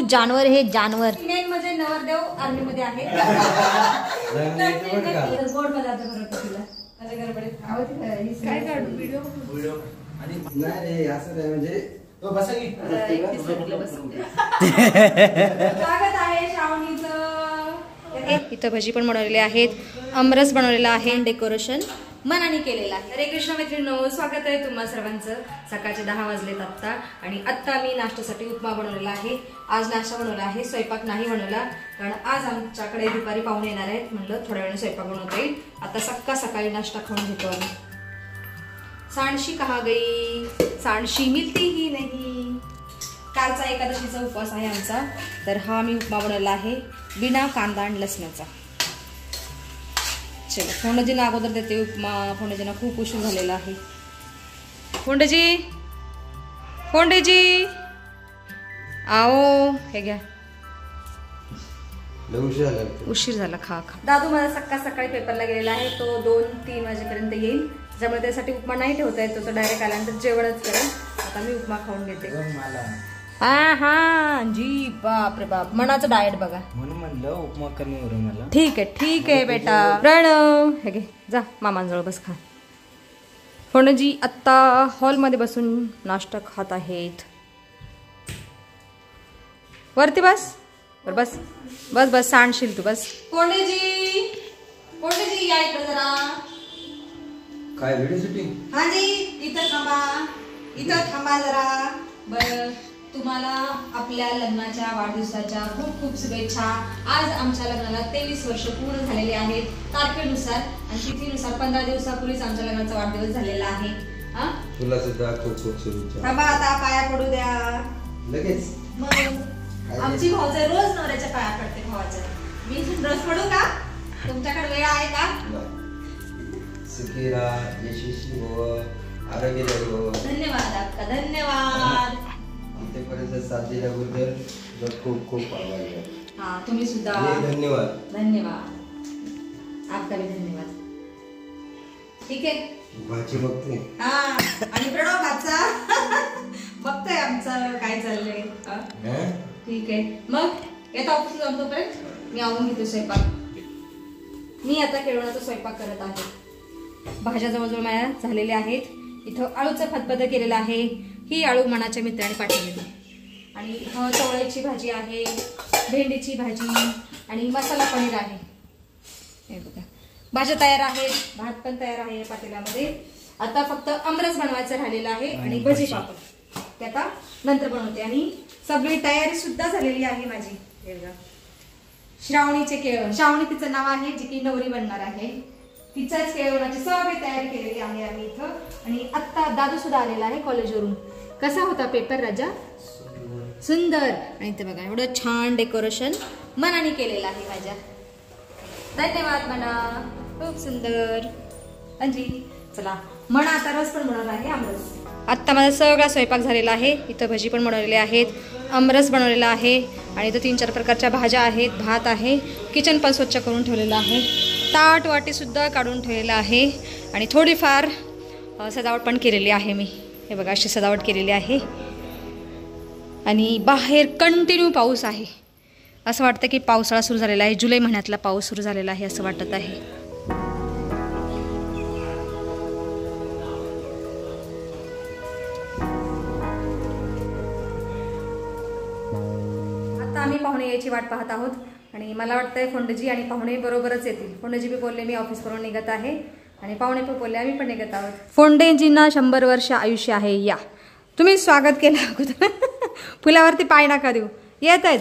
जानवर हे जानवर. मेन म्हणजे नवरदेव आर्मी मध्ये आहे. गोड पदार्थ बनवतो तिला काय काढू व्हिडिओ नाही रे असं नाही म्हणजे स्वागत आहे श्रावणीचं. इथं भजी पण बनवलेले आहेत, आमरस बनवलेला आहे, डेकोरेशन मनाने केलेलं आहे. हरे कृष्ण मैत्रिणींनो, स्वागत आहे तुम्हा सर्वांचं. सकाळचे 10 वाजलेत आत्ता आणि आत्ता मी नाश्त्यासाठी उपमा बनवलेला आहे. आज नाश्ता बनवला आहे, स्वयंपाक नाही बनवला कारण आज आमच्याकडे दुपारी पाहुणे येणार आहेत. म्हणलं थोड्या वेळाने स्वयंपाक बनवता येईल. आता सकाळी नाश्ता खाऊन घेतो आम्ही. सांडशी कहा गई, सांडशी मिलती ही नाही. कालचा एकादशीचा उपवास आहे आमचा, तर हा मी उपमा बनवला आहे बिना कांदा आणि लसणाचा. चलो फोंडजींना अगोदर देते उपमा. फोंडजींना खूप उशीर झालेला आहे. फोंडेजी आओ, हे घ्या. उशीर झाला, खा. दादू माझा सकाळी पेपरला गेलेला आहे. तो 2-3 वाजेपर्यंत येईल. त्यामुळे त्यासाठी उपमा नाही ठेवता येत. तो डायरेक्ट आल्यानंतर जेवणच करेल. आता मी उपमा खाऊन घेते. हा जी, बाप रे बाप, मनाचं डाएट बघा म्हणून म्हणलं उपमा कमी मला. ठीक आहे बेटा. प्रणव, हे घे, जा मामांजवळ बस, खा. फोंडजी आत्ता हॉलमध्ये बसून नाश्ता खात आहेत. वरती बस, बस बस बस, सांडशील तू, बस. फोंडजी या इकडे जरा. काय व्हिडिओ शूटिंग? हा जी, इथं थांबा जरा. बरं, तुम्हाला आपल्या लग्नाच्या वाढदिवसाच्या खूप खूप शुभेच्छा. आज आमच्या लग्नाला 23 वर्ष पूर्ण झालेली आहेत तारखेनुसार आणि तिथीनुसार. 15 दिवसापूर्वीच आमच्या लग्नाचा वाढदिवस झालेला आहे. तुला सुद्धा खूप खूप शुभेच्छा. थांबा, आता पाया पडू द्या लगेच. मग आमची भाऊजाई रोज नवऱ्याच्या पाया पडते भावाच्या. मी रोज पडू का? तुमच्याकडे वेळ आहे का? सुखी राहा, यशस्वी हो, आरोग्यदायी हो. धन्यवाद आपका, धन्यवाद. आमच्यापर्यंत साथ दिल्याबद्दल खूप खूप आभार. हा, तुम्ही सुद्धा धन्यवाद. आपका भी धन्यवाद. ठीक आहे. भाची बघते. हा, आणि प्रणव भाचा बघतोय आमचं काय चाललंय. ठीक आहे. मग येता ऑफिसला जाऊन तोपर्यंत मी आवरून घेते स्वयंपाक. मी आता केळवणाचा स्वयंपाक करत आहे. भाज्या जवळजवळ माझ्या झालेल्या आहेत. इथं आळूचं फतफद केलेलं आहे. ही आळू मनाच्या मित्राने पाठवलेली. आणि इथं चवळ्याची भाजी आहे, भेंडीची भाजी आणि मसाला पनीर आहे. हे बघा, भाज्या तयार आहेत, भात पण तयार आहे पातेल्यामध्ये. आता फक्त आमरस बनवायचं राहिलेलं आहे आणि भजी पापड ते आता नंतर बनवते. आणि सगळी तयारी सुद्धा झालेली आहे माझी. हे बघा, श्रावणीचे केळवण. श्रावणी तिचं नाव आहे, जी की नवरी बनणार आहे. तिच्याच केळवणाची सगळी तयारी केलेली आहे आम्ही इथं. आणि आत्ता दादू सुद्धा आलेला आहे कॉलेजवरून. कसा होता पेपर राजा? सुंदर. आणि ते बघा, एवढं छान डेकोरेशन मनाने केलेलं आहे माझ्या. धन्यवाद मना, खूप सुंदर. अंजी, चला मना आता रस पण बनवणार आहे, आमरस. आत्ता माझा सगळा स्वयंपाक झालेला आहे. इथं भजी पण बनवलेले आहेत, आमरस बनवलेला आहे आणि इथं 3-4 प्रकारच्या भाज्या आहेत, भात आहे. किचन पण स्वच्छ करून ठेवलेलं आहे. ताट वाटी सुद्धा काढून ठेवलेलं आहे. आणि थोडीफार सजावट पण केलेली आहे मी. हे बघा, अशी सजावट केलेली आहे. आणि बाहेर कंटिन्यू पाऊस आहे. असं वाटतं की पावसाळा सुरू झालेला आहे. जुलै महिन्यातला पाऊस सुरू झालेला आहे असं वाटत आहे. आता आम्ही पाहुणे यायची वाट पाहत आहोत आणि मला वाटतंय फोंडजी आणि पाहुणे बरोबरच येतील. फोंडजी बी बोलले मी ऑफिसवरून निघत आहे आणि पाहुणे पण बोलले आम्ही पण निघत आहोत. फोंडेजींना 100 वर्ष आयुष्य आहे. या, तुम्ही स्वागत केलं अगोदर. फुलावरती पाय नका देऊ. येत आहेत.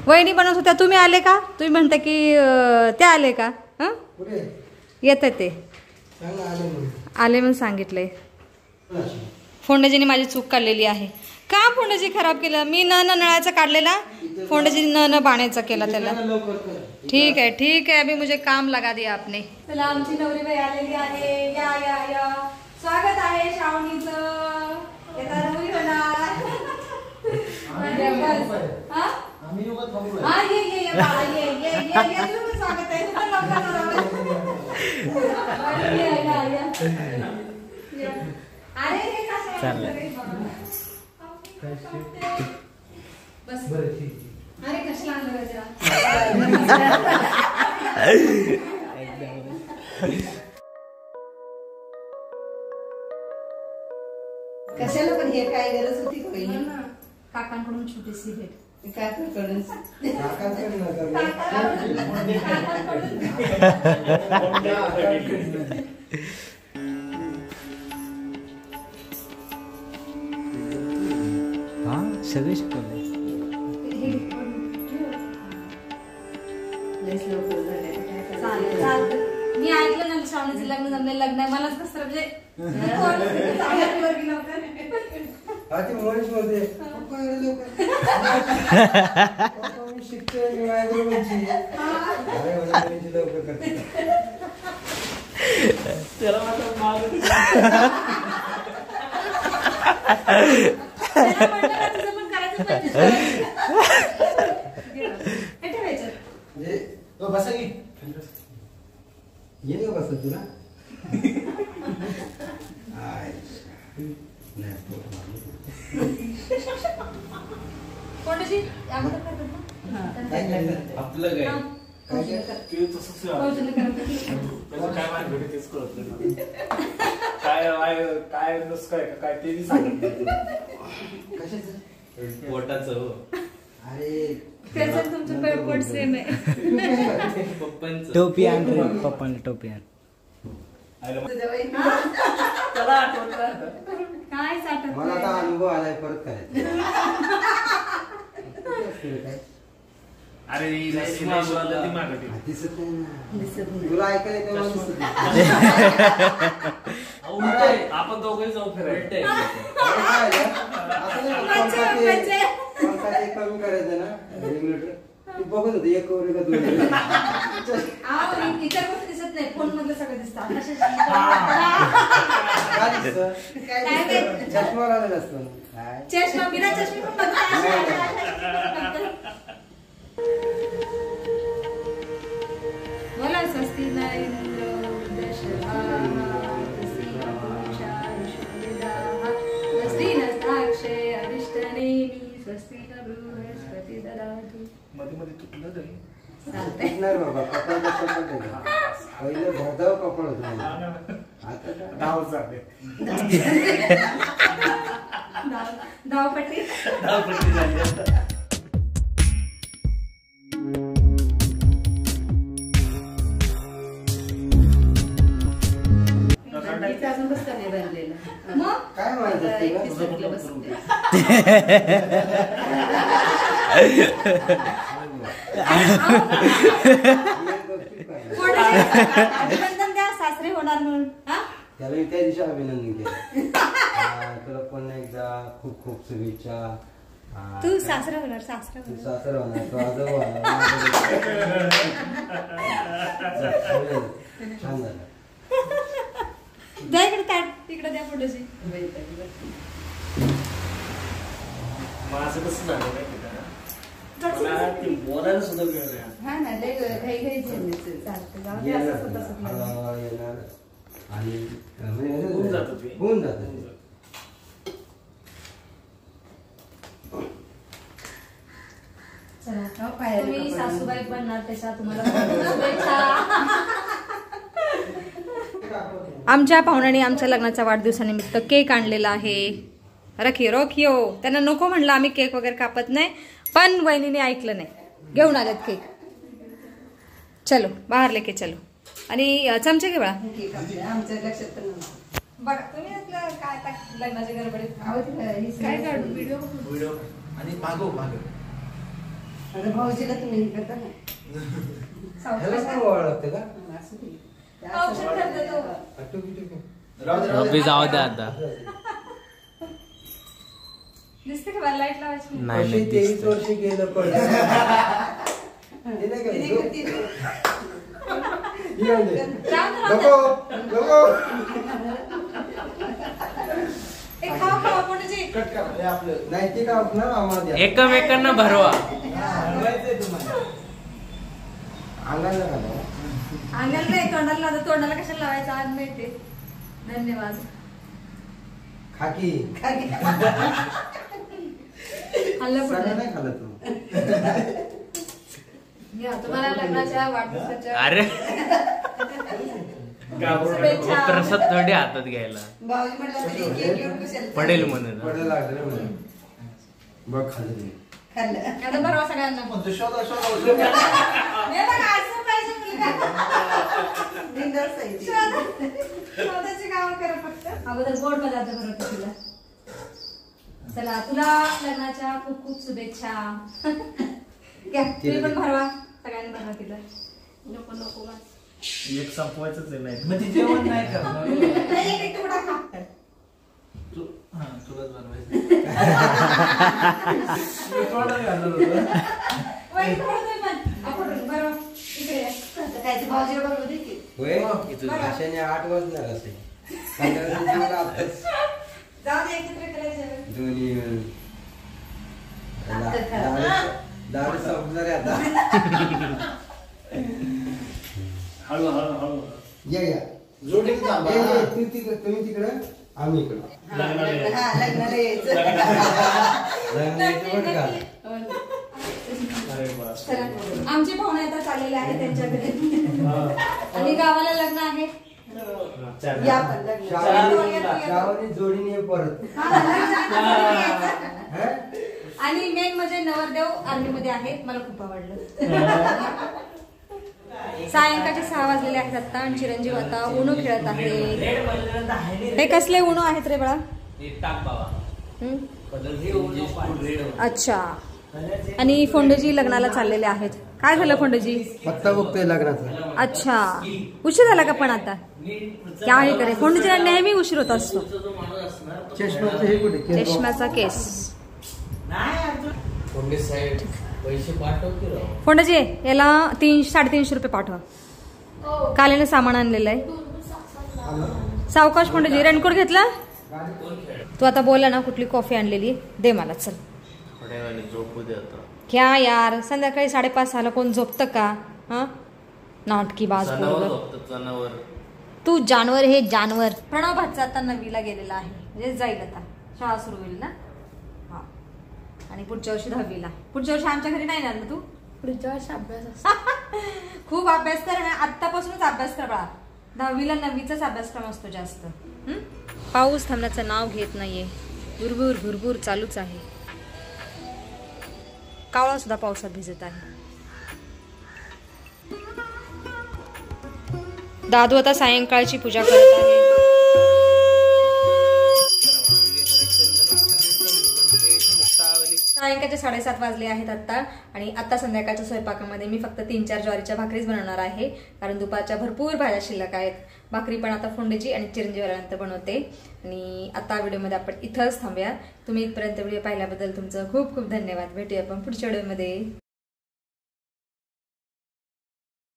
वहिनी बनवत होत्या, तुम्ही आले का? तुम्ही म्हणता की त्या आले का? हां, येत आहेत ते. आले म्हणून सांगितलंय. फोंडजीने माझी चूक काढलेली आहे. का फोंडजी खराब केलं? मी नळाचा काढलेला, फोंडजीने न पाण्याचा केला त्याला. ठीक आहे, अभी मुझे काम लगा दिया आपने. चला, आमची नवरीबाई आलेली आहे. या या या, स्वागत आहे श्रावणीचं. येता नवरी होणार. स्वागत आहे. बस. बरं ठीक. अरे कशाला आणलं गजरा? कशाला पण हे काय गरज होती का पहिली? काकांकडून छोटीशी भेट. काकाकडून हा सगळे शिकवले. चालेल. मी ऐकलं ना श्रावणीचं लग्न जमलं, लग्न आहे. मलाच कसं म्हणजे हा ते मनीष बोलते पप्पा एवढं लवकर. पप्पा मी शिकतोय मी माझ्याबरोबरची. अरे एवढं मनीष लवकर करते. त्याला मात्र माग तुझं पण करायचं पाहिजे. हे ठेवायचं. म्हणजे तो बसा की येईल का बसा तुला नाही कोणाची अगोदर काय करतो? काय केलं? आपलं काय हा. काय केलं? ते तसंच कौशल्य करतो. त्याचं काय माहिती तेच कळत नाही. काय नुसतं काय ते बी सांगत नाही. कशाचं? पोटाचं हो. अरे त्याचं तुमचं पोट सेम आहे. पप्पांचं टोपी आण रे पप्पांना टोपी आण. त्याला आठवतं. काय साठत मला आता अनुभव आलाय परत करायचं काय? अरे दिसत नाही ना. तुला ऐकायला येतं मला दिसत नाही. आपण दोघंही जाऊ फिरायला. अरे काय झालं? असं नाही का, पंखाचे कमी करायचं ना रेग्युलेटर. तू बघत होती एक वर का दोन इतर गोष्टी दिसत नाही, फोन मधलं सगळं दिसतं. काय दिसतं? चष्मा लावलेला असतो ना. काय? चष्मा बिना चष्मा पण बघता. बोला स्वस्ती नरेंद्र स्वस्ती नस्ताक्षे अरिष्टनेमी स्वस्ती न बृहस्पती ददातु. मध्ये मध्ये तुटलं तरी नाही बाबा कपाळ कसं पडलं का? पहिलं भरधाव कपाळ होतं माझं. आता काय? धाव झाले. धावपट्टी. धावपट्टी झाली आता. अजून कसं नाही बनलेलं. मग काय म्हणत असते का? अभिनंदन द्या, सासरे होणार म्हणून. हा? त्याला मी त्या दिवशी अभिनंदन केलं. तुला पुन्हा एकदा खूप खूप शुभेच्छा. तू सासरा होणार, सासरा तू होणार. सासर होणार, तू आजोबा होणार. छान झालं. द्या इकडे ताट, तिकडे द्या फोटोची. मग असं कसं झालं माहिती का? मला ते बोलायला सुद्धा वेळ नाही. हा ना लय घाई चालतं. जाऊ दे, असंच होतं सगळं. येणार आणि म्हणजे होऊन जातं ते. होऊन जातं. चला, हो, पायाला तुम्ही कपडे सासूबाई बनणार त्याच्या तुम्हाला शुभेच्छा. आमच्या पाहुण्याने आमच्या लग्नाच्या वाढदिवसानिमित्त केक आणलेला आहे. रोखियो त्यांना नको म्हणलं आम्ही केक वगैरे कापत नाही, पण वहिनीने ऐकलं नाही, घेऊन आलेत केक. चलो बाहेर लेके चलो. आणि चमचे घे बाळा. केक आमच्या लक्षात पण नव्हतं. बघा तुम्ही आपलं काय आता लग्नाच्या गडबडीत अहो, ते काय काढू व्हिडिओ. व्हिडिओ आणि मागव आता भाऊजीला तुम्ही हे करता ना. ह्याला पण ओळख लागते का? असं ते. औषध करतो तो. टुकी टुकी. रब्बी जाऊ द्या आता. दिसते का लाईट लावायची. नाही नाही 23 दिसतंय. वर्ष गेलं पण ते नाही का? तिने झोप. करते. येऊन दे. राम राम. नको नको. एक खावा खावा कोणाची. कट करा हे आपलं नाही ते का ना आम्हाला द्या. एकमेकांना भरवा. हलवायचंय तुम्हाला. अंगाला घाला. अंगाला नाही, तोंडाला लावतो. तोंडाला कशाला लावायचं आज माहिती. धन्यवाद. खाकी. खाल्लं सगळं पण नाही खाल्लं तू. घ्या तुम्हाला लग्नाच्या वाढदिवसाच्या अरे शुभेच्छा. प्रसाद थोडी हातात घ्यायला भाऊजी म्हटलं तरी केक घेऊन कशाला पडेल म्हणून पडायला लागलं ना म्हणून. बघ खाल्लं तुम्ही. खाल्लं. आता बरोबर सगळ्यांना हे बघा, असं पाहिजे मुलगा. बिनधास्त आहे ती. स्वतःची कामं करा फक्त. अगोदर गोड पदार्थ बनवते तुला. चला तुला लग्नाच्या खूप खूप शुभेच्छा. घ्या तुम्ही पण भरवा, सगळ्यांनी भरवा तिला. नको नको बस. एक संपवायचंच आहे नाही मग ती जेवण नाही करणार. नाही, एक तुकडा खा. तुलाच बनवायचं. मी तोंडात घालणार होतो. वही थोडं तुम्ही पण. आपण भरवा. इकडे या. आता काय ते भाऊजीला बनवू दे की. होय अशाने 8 वाजणार असे. जाऊ दे, एकत्र करायचं. दोन्ही आता खा. दारू संपणार आहे आता. हळू हळू हळू या या जोडीने थांबा. तुम्ही तिकडं आम्ही इकडं. लग्नाला हा, लग्नाला यायचं. लग्न यायचं बरं का? अरे बस चला आमचे पाहुणे आता चाललेले आहेत त्यांच्याकडे आणि गावाला लग्न आहे. या पण लग्न. श्रावणी जोडीने ये परत. हं? आणि मेन म्हणजे नवरदेव आर्मीमध्ये आहेत. मला खूप आवडलं. सायंकाळचे 6 वाजलेले आहेत आता आणि चिरंजीव आता उनो खेळत आहे. हे कसले उनो आहेत रे बाळा? हं? अच्छा. आणि फोंडेजी लग्नाला चाललेले आहेत. काय झालं फोंडेजी? पत्ता बघतोय लग्नाचा. अच्छा उशीर झाला का पण आता काय करे? फोंडेजीला नेहमी उशीर होत असतो. चष्म्याचं हे कुठे? चष्म्याचा केस. पैसे पाठवते फोंडेजी याला 300-350 रुपये पाठवा. काल याने सामान आणलेलं आहे. सावकाश फोंडेजी. रेनकोट घेतला? तू आता बोला ना कुठली कॉफी आणलेली दे मला. चल थोड्या वेळाने झोपू दे आता. क्या यार संध्याकाळी 5:30 कोण झोपतं का? हा नाटकी बाज जनावर पोरगं. झोपतं, जनावर. तू जानवर हे जानवर. प्रणव भातचा आता 9वीला गेलेला आहे. म्हणजे जाईल आता शाळा सुरू होईल ना. हा आणि पुढच्या वर्षी 10वीला. पुढच्या वर्षी आमच्या घरी नाही ना तू? पुढच्या वर्षी अभ्यास खूप अभ्यास कर ना. आतापासूनच अभ्यास कर बाळा. 10वीला 9वीचाच अभ्यासक्रम असतो जास्त. पाऊस थांबण्याचं नाव घेत नाहीये. भुरभुर भुरभुर चालूच आहे. कावळा सुद्धा पावसात भिजत आहे. दादू आता सायंकाळची पूजा करत आहे. सायंकाळचे 7:30 वाजले आहेत आता. आणि आता संध्याकाळच्या स्वयंपाकामध्ये मी फक्त 3-4 ज्वारीच्या भाकरीच बनवणार आहे. कारण दुपारच्या भरपूर भाज्या शिल्लक आहेत. भाकरी पण आता फोंडेची आणि चिरंजीव आल्यानंतर बनवते. आणि आता व्हिडिओमध्ये आपण इथंच थांबूया. तुम्ही इथपर्यंत व्हिडिओ पाहिल्याबद्दल तुमचं खूप खूप धन्यवाद. भेटूया आपण पुढच्या व्हिडिओमध्ये.